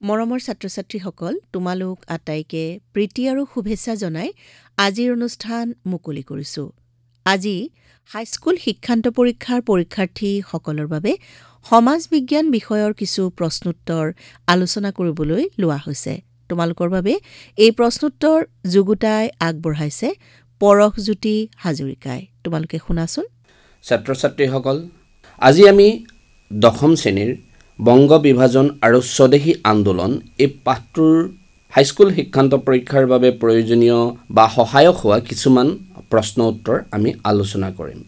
মৰমৰ ছাত্ৰ-ছাত্ৰীসকল, তোমালোক আটাইকে প্ৰীতি আৰু শুভেচ্ছা জনাই আজিৰ অনুষ্ঠান মুকলি কৰিছোঁ। আজি হাইস্কুল শিক্ষান্ত পৰীক্ষাৰ পৰীক্ষাৰ্থীসকলৰ বাবে সমাজ বিজ্ঞান বিষয়ৰ কিছু প্ৰশ্নোত্তৰ আলোচনা কৰিবলৈ লোৱা হৈছে। তোমালোকৰ বাবে এই প্ৰশ্নোত্তৰ যুগুতাই আগবঢ়াইছে পৰশজ্যোতি হাজৰিকাই। তোমালোকে শুনাচোন। ছাত্ৰ-ছাত্ৰীসকল, আজি আমি 10ম শ্ৰেণীৰ বংগ বিভাজন আৰু স্বদেশী আন্দোলন এই পাঠটোৰ হাইস্কুল শিক্ষান্ত পৰীক্ষাৰ বাবে প্ৰয়োজনীয় বা সহায়ক হোৱা কিছুমান প্ৰশ্ন উত্তৰ আমি আলোচনা কৰিম।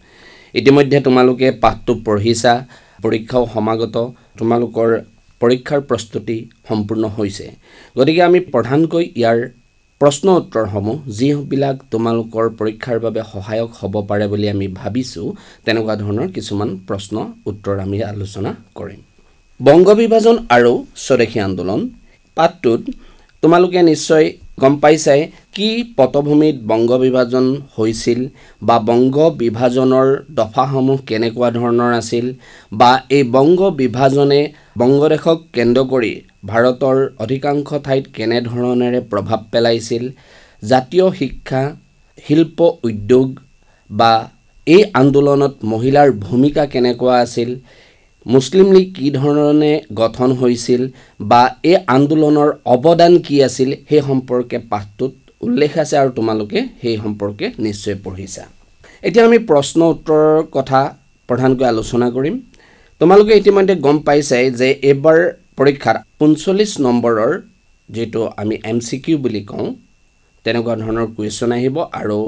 ইতিমধ্যে তোমালোকে পাঠটো পঢ়িছা, পৰীক্ষাও সমাগত, তোমালোকৰ পৰীক্ষাৰ প্ৰস্তুতি সম্পূৰ্ণ হৈছে। গতিকে আমি প্ৰধানকৈ ইয়াৰ প্ৰশ্ন উত্তৰসমূহ যিবিলাক তোমালোকৰ পৰীক্ষাৰ বাবে সহায়ক হ'ব পাৰে বুলি আমি ভাবিছোঁ, তেনেকুৱা ধৰণৰ কিছুমান প্ৰশ্ন উত্তৰ আমি আলোচনা কৰিম। বংগ বিভাজন আৰু স্বদেশী আন্দোলন পাঠটোত তোমালোকে নিশ্চয় গম পাইছাই কি পটভূমিত বংগ বিভাজন হৈছিল বা বংগ বিভাজনৰ দফাসমূহ কেনেকুৱা ধৰণৰ আছিল বা এই বংগ বিভাজনে বংগদেশক কেন্দ্ৰ কৰি ভাৰতৰ অধিকাংশ ঠাইত কেনেধৰণেৰে প্ৰভাৱ পেলাইছিল, জাতীয় শিক্ষা, শিল্প উদ্যোগ বা এই আন্দোলনত মহিলাৰ ভূমিকা কেনেকুৱা আছিল, মুছলিম লীগ কি ধৰণে গঠন হৈছিল বা এই আন্দোলনৰ অৱদান কি আছিল, সেই সম্পৰ্কে পাঠটোত উল্লেখ আছে আৰু তোমালোকে সেই সম্পৰ্কে নিশ্চয় পঢ়িছা। এতিয়া আমি প্ৰশ্ন উত্তৰৰ কথা প্ৰধানকৈ আলোচনা কৰিম। তোমালোকে ইতিমধ্যে গম পাইছাই যে এইবাৰ পৰীক্ষাত 45 নম্বৰৰ যিটো আমি MCQ বুলি কওঁ তেনেকুৱা ধৰণৰ কুৱেশ্যন আহিব আৰু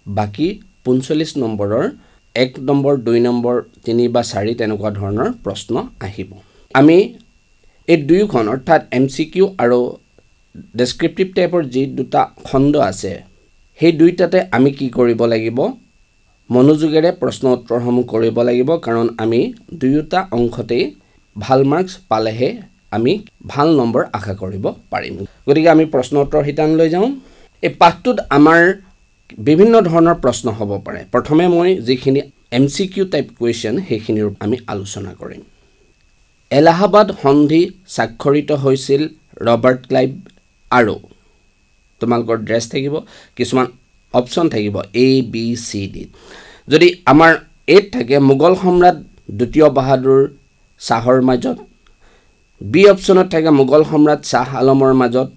বাকী 45 নম্বৰৰ 1 নম্বৰ, 2 নম্বৰ, 3 বা 4 তেনেকুৱা ধৰণৰ প্ৰশ্ন আহিব। আমি এই দুয়োখন অৰ্থাৎ MCQ আৰু ডেছক্ৰিপটিভ টাইপৰ যি দুটা খণ্ড আছে সেই দুইটাতে আমি কি কৰিব লাগিব, মনোযোগেৰে প্ৰশ্ন উত্তৰসমূহ কৰিব লাগিব, কাৰণ আমি দুয়োটা অংশতেই ভাল মাৰ্কছ পালেহে আমি ভাল নম্বৰ আশা কৰিব পাৰিম। গতিকে আমি প্ৰশ্ন উত্তৰ শিতানলৈ যাওঁ। এই পাঠটোত আমাৰ বিভিন্ন ধৰণৰ প্ৰশ্ন হ'ব পাৰে। প্ৰথমে মই যিখিনি MCQ টাইপ কুৱেশ্যন সেইখিনিৰ আমি আলোচনা কৰিম। এলাহাবাদ সন্ধি স্বাক্ষৰিত হৈছিল ৰবাৰ্ট ক্লাইভ আৰু তোমালোকৰ ড্ৰেছ থাকিব, কিছুমান অপশ্যন থাকিব ABCD। যদি আমাৰ এত থাকে মোগল সম্ৰাট দ্বিতীয় বাহাদুৰ শ্বাহৰ মাজত, বি অপশ্যনত থাকে মোগল সম্ৰাট শ্বাহ আলমৰ মাজত,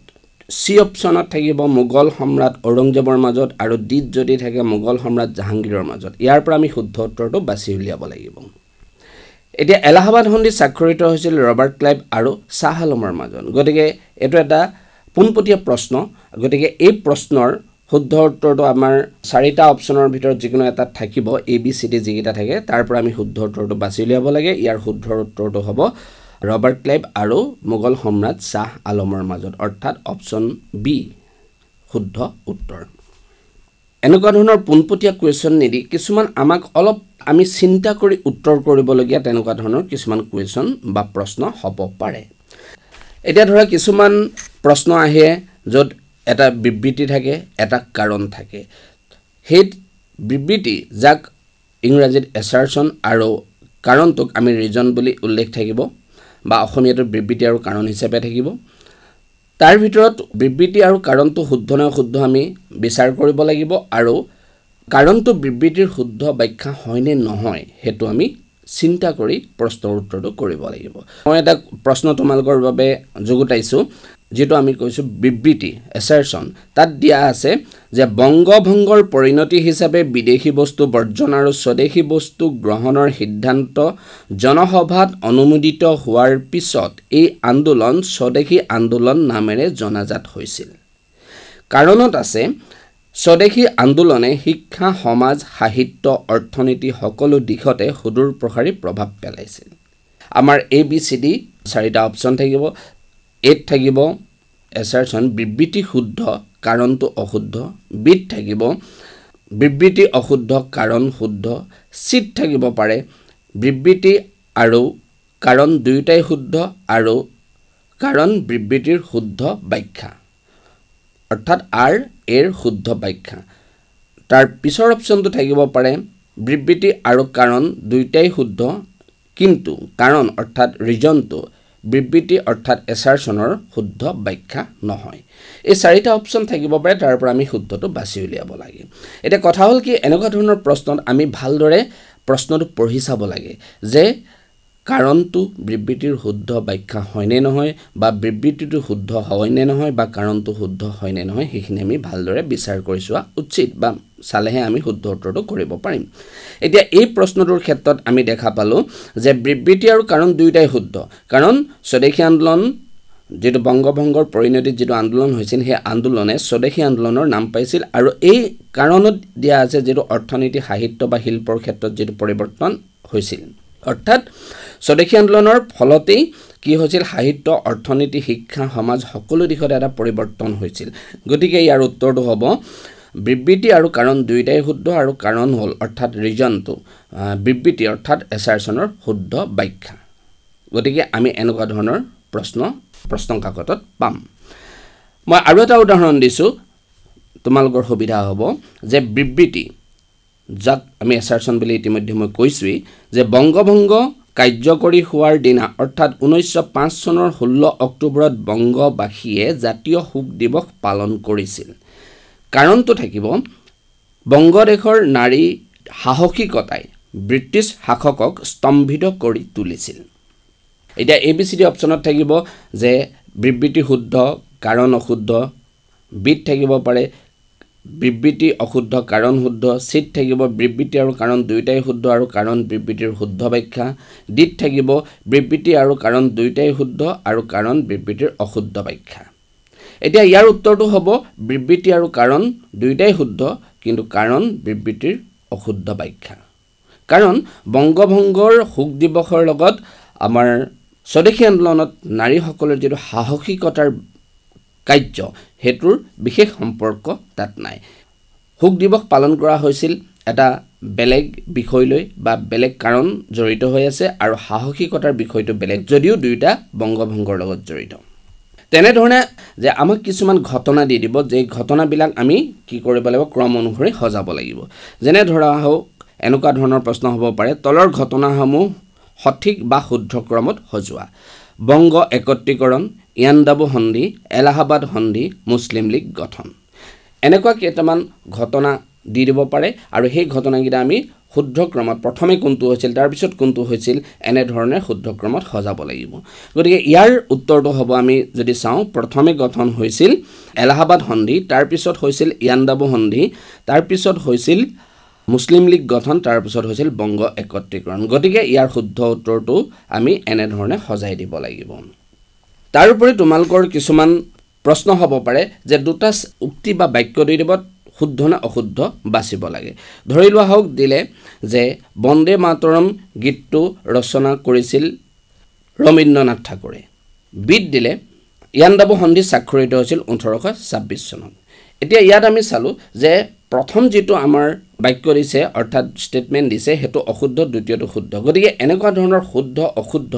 চি অপশ্যনত থাকিব মোগল সম্ৰাট ঔৰংজেবৰ মাজত আৰু ডিত যদি থাকে মোগল সম্ৰাট জাহাংগীৰৰ মাজত। ইয়াৰ পৰা আমি শুদ্ধ উত্তৰটো বাছি উলিয়াব লাগিব। এতিয়া এলাহাবাদ সন্ধি স্বাক্ষৰিত হৈছিল ৰবাৰ্ট ক্লাইভ আৰু শ্বাহ আলমৰ মাজত। গতিকে এইটো এটা পোনপটীয়া প্ৰশ্ন। গতিকে এই প্ৰশ্নৰ শুদ্ধ উত্তৰটো আমাৰ 4টা অপশ্যনৰ ভিতৰত যিকোনো এটাত থাকিব, ABCD যিকেইটা থাকে তাৰ পৰা আমি শুদ্ধ উত্তৰটো বাছি উলিয়াব লাগে। ইয়াৰ শুদ্ধ উত্তৰটো হ'ব ৰবাৰ্ট ক্লাইভ আৰু মোগল সম্ৰাট শ্বাহ আলমৰ মাজত, অৰ্থাৎ অপশ্যন বি শুদ্ধ উত্তৰ। এনেকুৱা ধৰণৰ পোনপটীয়া কুৱেশ্যন নিদি কিছুমান আমাক অলপ আমি চিন্তা কৰি উত্তৰ কৰিবলগীয়া তেনেকুৱা ধৰণৰ কিছুমান কুৱেশ্যন বা প্ৰশ্ন হ'ব পাৰে। এতিয়া ধৰা কিছুমান প্ৰশ্ন আহে য'ত এটা বিবৃতি থাকে, এটা কাৰণ থাকে। সেই বিবৃতি যাক ইংৰাজীত এছাৰশ্যন আৰু কাৰণটোক আমি ৰিজন বুলি উল্লেখ থাকিব বা অসমীয়াটো বিবৃতি আৰু কাৰণ হিচাপে থাকিব। তাৰ ভিতৰত বিবৃতি আৰু কাৰণটো শুদ্ধ নে অশুদ্ধ আমি বিচাৰ কৰিব লাগিব আৰু কাৰণটো বিবৃতিৰ শুদ্ধ ব্যাখ্যা হয় নে নহয় সেইটো আমি চিন্তা কৰি প্ৰশ্নৰ উত্তৰটো কৰিব লাগিব। মই এটা প্ৰশ্ন তোমালোকৰ বাবে যুগুতাইছোঁ, যিটো আমি কৈছোঁ বিবৃতি এছাৰশ্যন। তাত দিয়া আছে যে বংগভংগৰ পৰিণতি হিচাপে বিদেশী বস্তু বৰ্জন আৰু স্বদেশী বস্তু গ্ৰহণৰ সিদ্ধান্ত জনসভাত অনুমোদিত হোৱাৰ পিছত এই আন্দোলন স্বদেশী আন্দোলন নামেৰে জনাজাত হৈছিল। কাৰণত আছে স্বদেশী আন্দোলনে শিক্ষা, সমাজ, সাহিত্য, অৰ্থনীতি সকলো দিশতে সুদূৰ প্ৰসাৰী প্ৰভাৱ পেলাইছিল। আমাৰ ABCD 4টা অপশ্যন থাকিব। এত থাকিব এছাৰশ্যন, বিবৃতি শুদ্ধ, কাৰণটো অশুদ্ধ। বিত থাকিব বিবৃতি অশুদ্ধ, কাৰণ শুদ্ধ। চিত থাকিব পাৰে বিবৃতি আৰু কাৰণ দুয়োটাই শুদ্ধ আৰু কাৰণ বিবৃতিৰ শুদ্ধ ব্যাখ্যা, অৰ্থাৎ এৰ শুদ্ধ ব্যাখ্যা। তাৰ পিছৰ অপশ্যনটো থাকিব পাৰে বিবৃতি আৰু কাৰণ দুয়োটাই শুদ্ধ, কিন্তু কাৰণ অৰ্থাৎ ৰিজনটো বিবৃতি অৰ্থাৎ এছাৰচনৰ শুদ্ধ ব্যাখ্যা নহয়। এই চাৰিটা অপচন থাকিব পাৰে, তাৰ পৰা আমি শুদ্ধটো বাছি উলিয়াব লাগে। এতিয়া কথা হ'ল কি, এনেকুৱা ধৰণৰ প্ৰশ্নত আমি ভালদৰে প্ৰশ্নটো পঢ়ি চাব লাগে যে কাৰণটো বিবৃতিৰ শুদ্ধ ব্যাখ্যা হয়নে নহয়, বা বিবৃতিটো শুদ্ধ হয়নে নহয়, বা কাৰণটো শুদ্ধ হয়নে নহয়, সেইখিনি আমি ভালদৰে বিচাৰ কৰি চোৱা উচিত, বা চালেহে আমি শুদ্ধ উত্তৰটো কৰিব পাৰিম। এতিয়া এই প্ৰশ্নটোৰ ক্ষেত্ৰত আমি দেখা পালোঁ যে বিবৃতি আৰু কাৰণ দুয়োটাই শুদ্ধ, কাৰণ স্বদেশী আন্দোলন যেটো বংগভংগৰ পৰিণতিত যেটো আন্দোলন হৈছিল, সেই আন্দোলনে স্বদেশী আন্দোলনৰ নাম পাইছিল, আৰু এই কাৰণত দিয়া আছে যেটো অৰ্থনীতি, সাহিত্য বা শিল্পৰ ক্ষেত্ৰত যেটো পৰিৱৰ্তন হৈছিল। অৰ্থাৎ স্বদেশী আন্দোলনৰ ফলতেই কি হৈছিল, সাহিত্য, অৰ্থনীতি, শিক্ষা, সমাজ সকলো দিশত এটা পৰিৱৰ্তন হৈছিল। গতিকে ইয়াৰ উত্তৰটো হ'ব বিবৃতি আৰু কাৰণ দুয়োটাই শুদ্ধ, আৰু কাৰণ হ'ল অৰ্থাৎ ৰিজনটো বিবৃতি অৰ্থাৎ এছাৰচনৰ শুদ্ধ ব্যাখ্যা। গতিকে আমি এনেকুৱা ধৰণৰ প্ৰশ্ন কাকতত পাম। মই আৰু এটা উদাহৰণ দিছোঁ, তোমালোকৰ সুবিধা হ'ব যে বিবৃতি, যাক আমি এছাৰচন বুলি ইতিমধ্যে মই কৈছোঁৱেই, যে বংগভংগ কাৰ্যকৰী হোৱাৰ দিনা অৰ্থাৎ 1905 চনৰ 16 অক্টোবৰত বংগবাসীয়ে জাতীয় শোক দিৱস পালন কৰিছিল। কাৰণটো থাকিব বংগদেশৰ নাৰী সাহসিকতাই ব্ৰিটিছ শাসকক স্তম্ভিত কৰি তুলিছিল। এতিয়া ABCD অপচনত থাকিব যে বিবৃতি শুদ্ধ, কাৰণ অশুদ্ধ, বিত থাকিব পাৰে বিবৃতি অশুদ্ধ, কাৰণ শুদ্ধ, চিত থাকিব বিবৃতি আৰু কাৰণ দুয়োটাই শুদ্ধ আৰু কাৰণ বিবৃতিৰ শুদ্ধ ব্যাখ্যা, ডিত থাকিব বিবৃতি আৰু কাৰণ দুয়োটাই শুদ্ধ আৰু কাৰণ বিবৃতিৰ অশুদ্ধ ব্যাখ্যা। এতিয়া ইয়াৰ উত্তৰটো হ'ব বিবৃতি আৰু কাৰণ দুয়োটাই শুদ্ধ, কিন্তু কাৰণ বিবৃতিৰ অশুদ্ধ ব্যাখ্যা। কাৰণ বংগভংগৰ শোক দিৱসৰ লগত আমাৰ স্বদেশী আন্দোলনত নাৰীসকলৰ যেটো সাহসিকতাৰ কাৰ্য, হেতুৰ বিশেষ সম্পৰ্ক তাত নাই। শোক দিৱস পালন কৰা হৈছিল এটা বেলেগ বিষয় লৈ বা বেলেগ কাৰণ জড়িত হৈ আছে, আৰু সাহসিকতাৰ বিষয়টো বেলেগ, যদিও দুয়োটা বংগভংগৰ লগত জড়িত। তেনেধৰণে যে আমাক কিছুমান ঘটনা দি দিব, যে ঘটনাবিলাক আমি কি কৰিব লাগিব, ক্ৰম অনুসৰি সজাব লাগিব। যেনে ধৰা হওক এনেকুৱা ধৰণৰ প্ৰশ্ন হ'ব পাৰে, তলৰ ঘটনাসমূহ সঠিক বা শুদ্ধ ক্ৰমত সজোৱা। বংগ একত্ৰীকৰণ, ইয়াণ্ডাবু সন্ধি, এলাহাবাদ সন্ধি, মুছলিম লীগ গঠন। এনেকুৱা কেইটামান ঘটনা দি দিব পাৰে, আৰু সেই ঘটনাকেইটা আমি শুদ্ধ ক্ৰমত, প্ৰথমে কোনটো হৈছিল তাৰপিছত কোনটো হৈছিল, এনেধৰণে শুদ্ধ ক্ৰমত সজাব লাগিব। গতিকে ইয়াৰ উত্তৰটো হ'ব, আমি যদি চাওঁ, প্ৰথমে গঠন হৈছিল এলাহাবাদ সন্ধি, তাৰপিছত হৈছিল ইয়াণ্ডাবু সন্ধি, তাৰপিছত হৈছিল মুছলিম লীগ গঠন, তাৰপিছত হৈছিল বংগ একত্ৰীকৰণ। গতিকে ইয়াৰ শুদ্ধ উত্তৰটো আমি এনেধৰণে সজাই দিব লাগিব। তাৰোপৰি তোমালোকৰ কিছুমান প্ৰশ্ন হ'ব পাৰে যে দুটা উক্তি বা বাক্য দি দিব, শুদ্ধ নে অশুদ্ধ বাচিব লাগে। ধৰি লোৱা হওক দিলে যে বন্দে মাতৰম গীতটো ৰচনা কৰিছিল ৰবীন্দ্ৰনাথ ঠাকুৰে। বিত দিলে ইয়াণ্ডাবু সন্ধি স্বাক্ষৰিত হৈছিল 1826 চনত। এতিয়া ইয়াত আমি চালোঁ যে প্ৰথম যেটো আমাৰ বাক্য দিছে অৰ্থাৎ ষ্টেটমেণ্ট দিছে, সেইটো অশুদ্ধ, দ্বিতীয়টো শুদ্ধ। গতিকে এনেকুৱা ধৰণৰ শুদ্ধ অশুদ্ধ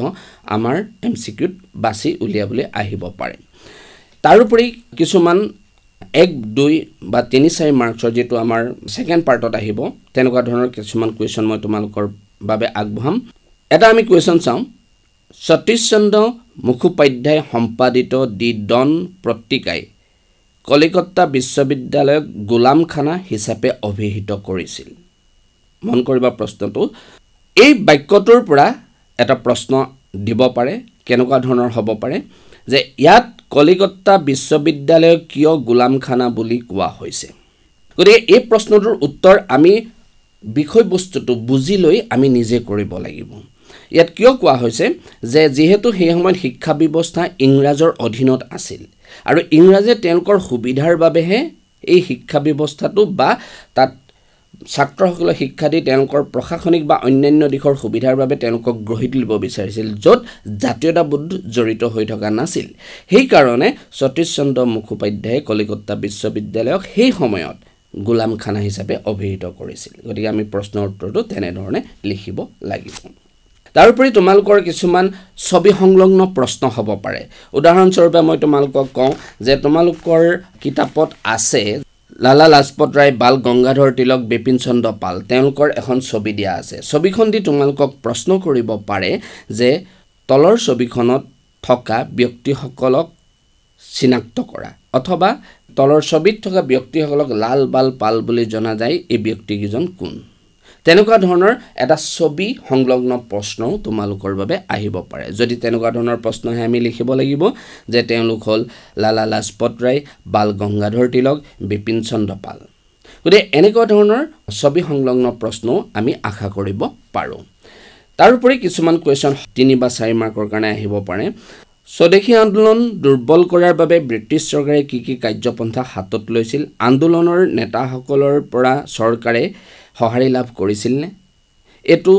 আমাৰ MCQত বাছি উলিয়াবলৈ আহিব পাৰে। তাৰোপৰি কিছুমান 1, 2 বা 3, 4 মাৰ্কছৰ যেটো আমাৰ ছেকেণ্ড পাৰ্টত আহিব, তেনেকুৱা ধৰণৰ কিছুমান কুৱেশ্যন মই তোমালোকৰ বাবে আগবঢ়াম। এটা আমি কুৱেশ্যন চাওঁ, সতীশ চন্দ্ৰ মুখোপাধ্যায় সম্পাদিত দি ডন পত্ৰিকাই কলিকতা বিশ্ববিদ্যালয়ক গোলামখানা হিচাপে অভিহিত কৰিছিল। মন কৰিবা প্ৰশ্নটো, এই বাক্যটোৰ পৰা এটা প্ৰশ্ন দিব পাৰে। কেনেকুৱা ধৰণৰ হ'ব পাৰে যে ইয়াত কলিকতা বিশ্ববিদ্যালয়ক কিয় গোলামখানা বুলি কোৱা হৈছে। গতিকে এই প্ৰশ্নটোৰ উত্তৰ আমি বিষয়বস্তুটো বুজি লৈ আমি নিজে কৰিব লাগিব। ইয়াত কিয় কোৱা হৈছে যে যিহেতু সেই সময়ত শিক্ষা ব্যৱস্থা ইংৰাজৰ অধীনত আছিল, আৰু ইংৰাজে তেওঁলোকৰ সুবিধাৰ বাবেহে এই শিক্ষা ব্যৱস্থাটো বা তাত ছাত্ৰসকলক শিক্ষা দি তেওঁলোকৰ প্ৰশাসনিক বা অন্যান্য দিশৰ সুবিধাৰ বাবে তেওঁলোকক গঢ়ি তুলিব বিচাৰিছিল, য'ত জাতীয়তাবোধ জড়িত হৈ থকা নাছিল। সেইকাৰণে সতীশ চন্দ্ৰ মুখোপাধ্যায়ে কলিকতা বিশ্ববিদ্যালয়ক সেই সময়ত গোলামখানা হিচাপে অভিহিত কৰিছিল। গতিকে আমি প্ৰশ্নৰ উত্তৰটো তেনেধৰণে লিখিব লাগিব। তাৰোপৰি তোমালোকৰ কিছুমান ছবি সংলগ্ন প্ৰশ্ন হ'ব পাৰে। উদাহৰণস্বৰূপে মই তোমালোকক কওঁ যে তোমালোকৰ কিতাপত আছে লালা লাজপত ৰায়, বাল গংগাধৰ তিলক, বিপিন চন্দ্ৰ পাল, তেওঁলোকৰ এখন ছবি দিয়া আছে। ছবিখন দি তোমালোকক প্ৰশ্ন কৰিব পাৰে যে তলৰ ছবিখনত থকা ব্যক্তিসকলক চিনাক্ত কৰা অথবা তলৰ ছবিত থকা ব্যক্তিসকলক লাল বাল পাল বুলি জনা যায় এই ব্যক্তিকেইজন কোন তেনেকুৱা ধৰণৰ এটা ছবি সংলগ্ন প্ৰশ্ন তোমালোকৰ বাবে আহিব পাৰে যদি তেনেকুৱা ধৰণৰ প্ৰশ্ন হে আমি লিখিব লাগিব যে তেওঁলোক হ'ল লালা লাজপত ৰায় বাল গংগাধৰ তিলক বিপিন চন্দ্ৰ পাল গতিকে এনেকুৱা ধৰণৰ ছবি সংলগ্ন প্ৰশ্ন আমি আশা কৰিব পাৰোঁ তাৰোপৰি কিছুমান কুৱেশ্যন 3 বা 4 মাৰ্কৰ কাৰণে আহিব পাৰে স্বদেশী আন্দোলন দুৰ্বল কৰাৰ বাবে ব্ৰিটিছ চৰকাৰে কি কি কাৰ্যপন্থা হাতত লৈছিল আন্দোলনৰ নেতাসকলৰ পৰা চৰকাৰে সঁহাৰি লাভ কৰিছিল নে এটো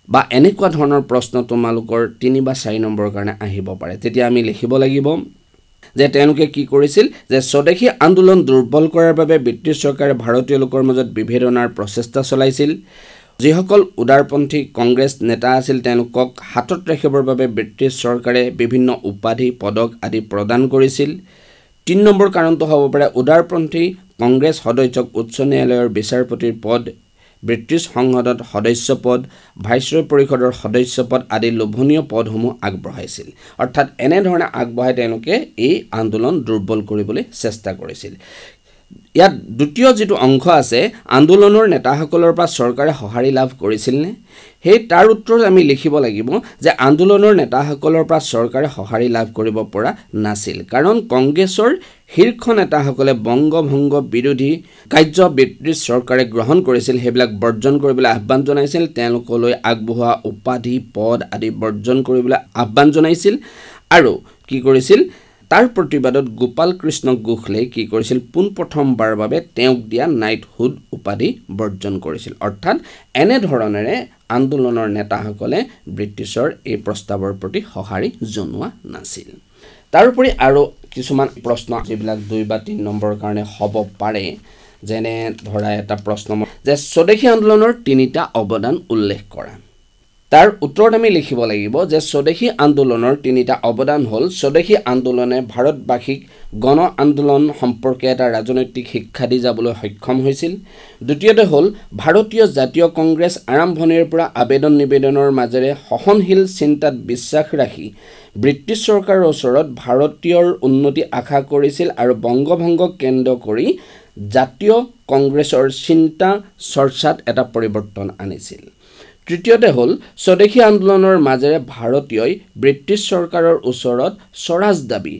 বা এনেকুৱা ধৰণৰ প্ৰশ্ন তোমালোকৰ 3 বা 4 নম্বৰৰ কাৰণে আহিব পাৰে তেতিয়া আমি লিখিব লাগিব যে তেওঁলোকে কি কৰিছিল যে স্বদেশী আন্দোলন দুৰ্বল কৰাৰ বাবে ব্ৰিটিছ চৰকাৰে ভাৰতীয় লোকৰ মাজত বিভেদনাৰ প্ৰচেষ্টা চলাইছিল যিসকল উদাৰপন্থী কংগ্ৰেছ নেতা আছিল তেওঁলোকক হাতত ৰাখিবৰ বাবে ব্ৰিটিছ চৰকাৰে বিভিন্ন উপাধি পদক আদি প্ৰদান কৰিছিল 3 নম্বৰ কাৰণটো হ'ব পাৰে উদাৰপন্থী কংগ্ৰেছ সদস্যক উচ্চ ন্যায়ালয়ৰ বিচাৰপতিৰ পদ ব্ৰিটিছ সংসদত সদস্য পদ ভাইসৰয় পৰিষদৰ সদস্য পদ আদি লোভনীয় পদসমূহ আগবঢ়াইছিল অৰ্থাৎ এনে ধৰণে আগবঢ়াই তেওঁলোকে এই আন্দোলন দুৰ্বল কৰিবলৈ চেষ্টা কৰিছিল ইয়াত দ্বিতীয় যেটো অংশ আছে আন্দোলনৰ নেতাসকলৰ পৰা চৰকাৰে সঁহাৰি লাভ কৰিছিল নে সেই তাৰ উত্তৰ আমি লিখিব লাগিব যে আন্দোলনৰ নেতাসকলৰ পৰা চৰকাৰে সঁহাৰি লাভ কৰিব পৰা নাছিল কাৰণ কংগ্ৰেছৰ শীৰ্ষ নেতাসকলে বংগভংগ বিৰোধী কাৰ্য ব্ৰিটিছ চৰকাৰে গ্ৰহণ কৰিছিল হেবিলাক বৰ্জন কৰিবলৈ আহ্বান জনাইছিল তেওঁলোকলৈ আগবঢ়োৱা উপাধি পদ আদি বৰ্জন কৰিবলৈ আহ্বান জনাইছিল আৰু কি কৰিছিল তাৰ প্ৰতিবাদত গোপাল কৃষ্ণ গোখলে কি কৰিছিল পোনপ্ৰথমবাৰৰ বাবে তেওঁক দিয়া নাইটহুড উপাধি বৰ্জন কৰিছিল অৰ্থাৎ এনে ধৰণেৰে আন্দোলনৰ নেতাসকলে ব্ৰিটিছৰ এই প্ৰস্তাৱৰ প্ৰতি সঁহাৰি জনোৱা নাছিল তাৰোপৰি আৰু কিছুমান প্ৰশ্ন যিবিলাক 2 বা 3 নম্বৰৰ কাৰণে হ'ব পাৰে যেনে ধৰা এটা প্ৰশ্ন যে স্বদেশী আন্দোলনৰ 3টা অৱদান উল্লেখ কৰা তাৰ উত্তৰত আমি লিখিব লাগিব যে স্বদেশী আন্দোলনৰ 3টা অৱদান হ'ল স্বদেশী আন্দোলনে ভাৰতবাসীক গণ আন্দোলন সম্পৰ্কে এটা ৰাজনৈতিক শিক্ষা দি যাবলৈ সক্ষম হৈছিল দ্বিতীয়তে হ'ল ভাৰতীয় জাতীয় কংগ্ৰেছ আৰম্ভণিৰ পৰা আবেদন নিবেদনৰ মাজেৰে সহনশীল চিন্তাত বিশ্বাস ৰাখি ব্ৰিটিছ চৰকাৰৰ ওচৰত ভাৰতীয়ৰ উন্নতি আশা কৰিছিল আৰু বংগভংগ কেন্দ্ৰ কৰি জাতীয় কংগ্ৰেছৰ চিন্তা চৰ্চাত এটা পৰিৱৰ্তন আনিছিল তৃতীয়তে হ'ল স্বদেশী আন্দোলনৰ মাজেৰে ভাৰতীয়ই ব্ৰিটিছ চৰকাৰৰ ওচৰত স্বৰাজ দাবী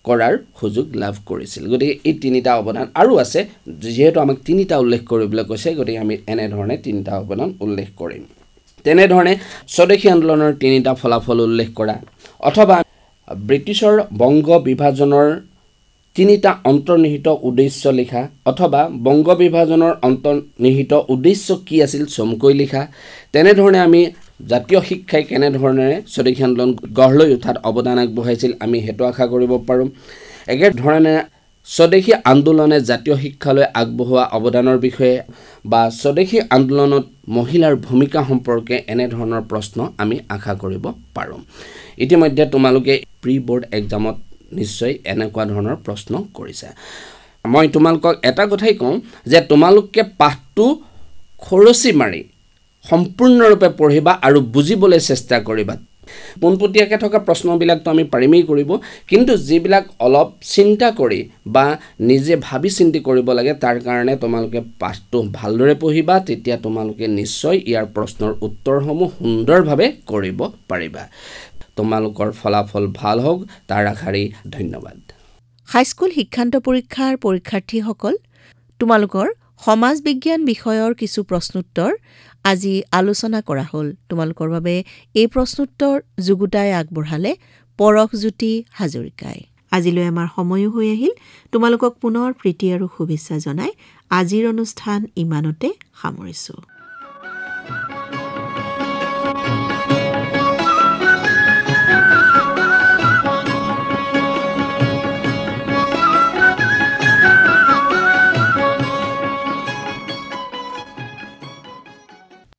কৰাৰ সুযোগ লাভ কৰিছিল গতিকে এই 3টা অৱদান আৰু আছে যেহেতু আমাক 3টা উল্লেখ কৰিবলৈ কৈছে গতিকে আমি এনে ধৰণে 3টা অৱদান উল্লেখ কৰিম তেনে ধৰণে স্বদেশী আন্দোলনৰ 3টা ফলাফল উল্লেখ কৰা অথবা ব্ৰিটিছৰ বংগ বিভাজনৰ 3টা অন্তৰ্নিহিত উদ্দেশ্য লিখা অথবা বংগ বিভাজনৰ অন্তৰ্নিহিত উদ্দেশ্য কি আছিল চমকৈ লিখা তেনে ধৰণে আমি জাতীয় শিক্ষাই কেনে ধৰণেৰে স্বদেশী আন্দোলন গঢ় লৈ উঠাত অৱদান আগবঢ়াইছিল আমি হেতু আশা কৰিব পাৰোঁ একে ধৰণে স্বদেশী আন্দোলনে জাতীয় শিক্ষালৈ আগবঢ়োৱা অৱদানৰ বিষয়ে বা স্বদেশী আন্দোলনত মহিলাৰ ভূমিকা সম্পৰ্কে এনে ধৰণৰ প্ৰশ্ন আমি আশা কৰিব পাৰোঁ ইতিমধ্যে তোমালোকে প্ৰি বোৰ্ড এক্সামত নিশ্চয় এনেকুৱা ধৰণৰ প্ৰশ্ন কৰিছে মই তোমালোকক এটা কথাই কওঁ যে তোমালোকে পাঠটো খৰচি মাৰি সম্পূৰ্ণৰূপে পঢ়িবা আৰু বুজিবলৈ চেষ্টা কৰিবা পোনপটীয়াকৈ থকা প্ৰশ্নবিলাকতো আমি পাৰিমেই কৰিব কিন্তু যিবিলাক অলপ চিন্তা কৰি বা নিজে ভাবি চিন্তি কৰিব লাগে তাৰ কাৰণে তোমালোকে পাঠটো ভালদৰে পঢ়িবা তেতিয়া তোমালোকে নিশ্চয় ইয়াৰ প্ৰশ্নৰ উত্তৰসমূহ সুন্দৰভাৱে কৰিব পাৰিবা তোমালোকৰ ফলাফল ভাল হোক তাৰ আশাৰে ধন্যবাদ হাইস্কুল শিক্ষান্ত পৰীক্ষাৰ পৰীক্ষাৰ্থীসকল তোমালোকৰ সমাজ বিজ্ঞান বিষয়ৰ কিছু প্ৰশ্নোত্তৰ আজি আলোচনা কৰা হ'ল তোমালোকৰ বাবে এই প্ৰশ্নোত্তৰ যুগুতাই আগবঢ়ালে পৰশজ্যোতি হাজৰিকাই আজিলৈ আমাৰ সময়ো হৈ আহিল তোমালোকক পুনৰ প্ৰীতি আৰু শুভেচ্ছা জনাই আজিৰ অনুষ্ঠান ইমানতে সামৰিছো